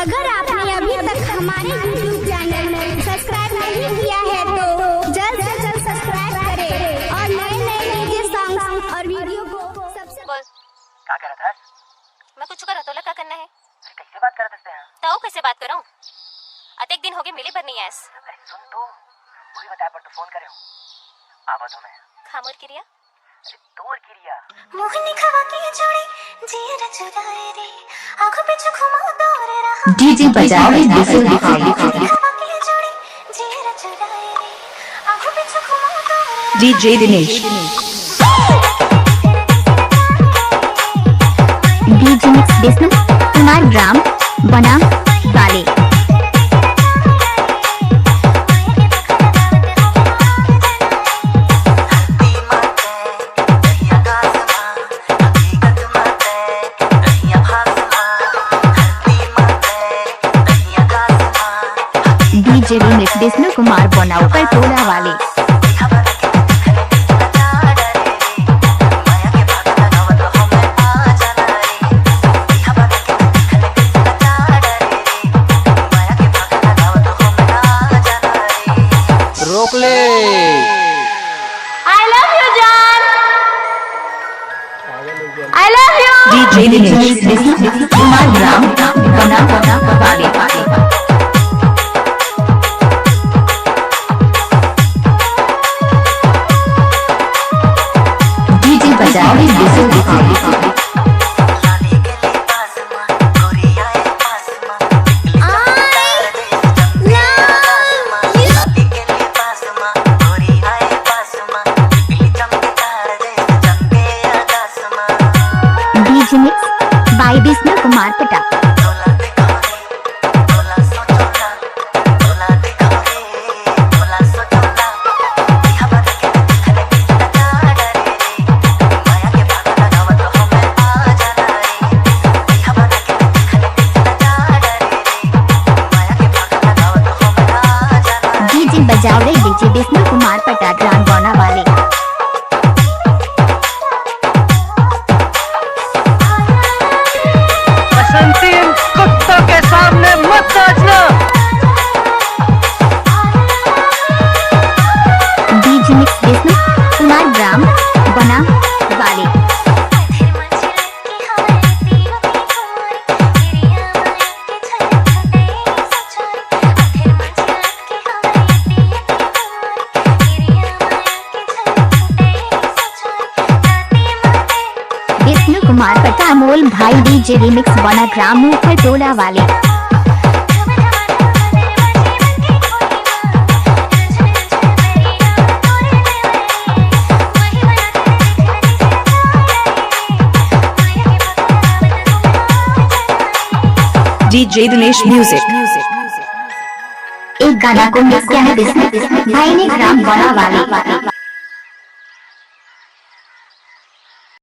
अगर आपने अभी तक हमारे YouTube चैनल सब्सक्राइब नहीं किया है तो जल्द से जल्द सब्सक्राइब करें और नए डीजे सॉन्ग और वीडियो को सबसे क्या कर रहा था? मैं कुछ कर रहा था, क्या करना है? अरे कैसे बात कर रहे हैं? ताऊ कैसे बात कर रहा हूँ? अतेक दिन हो गए मिले पर नहीं आयस। अरे सुन तो, वही बताया पर तो फोन करे हो। आवा तो मैं खामोर क्रिया अरे तोर क्रिया मोहिनी खवा की जोड़ी जीर चुराए रे आंखों पे घुमा दौड़ रहा डीजे बजाओ बिल्कुल खवा की जोड़ी जीर चुराए रे आंखों पे घुमा दौड़ DJ Dinesh DJ mix Vishnu Kumar ग्राम बना वाले डीजे रिमिक्स विष्णु कुमार बनाओ पर टोला वाले रोक ले। I love you जान। I love you। DJ Dinesh Vishnu Kumar ग्राम बना वाले डीजे बजाओ बिल्कुल DJ mix by Vishnu Kumar पटा डीजे बजाओ रे डीजे विष्णु कुमार पटा ग्राम बना वाले बसंतीन कुत्तों के सामने मत नाचना। डीजे मिक्स विष्णु कुमार ग्राम बना वाले विष्णु कुमार पटा अमोल भाई डीजे रिमिक्स बना ग्राम मुखर टोला वाले डीजे दिनेश म्यूजिक एक गाना को मिक्स किया है विष्णु भाई ने ग्राम बना वाले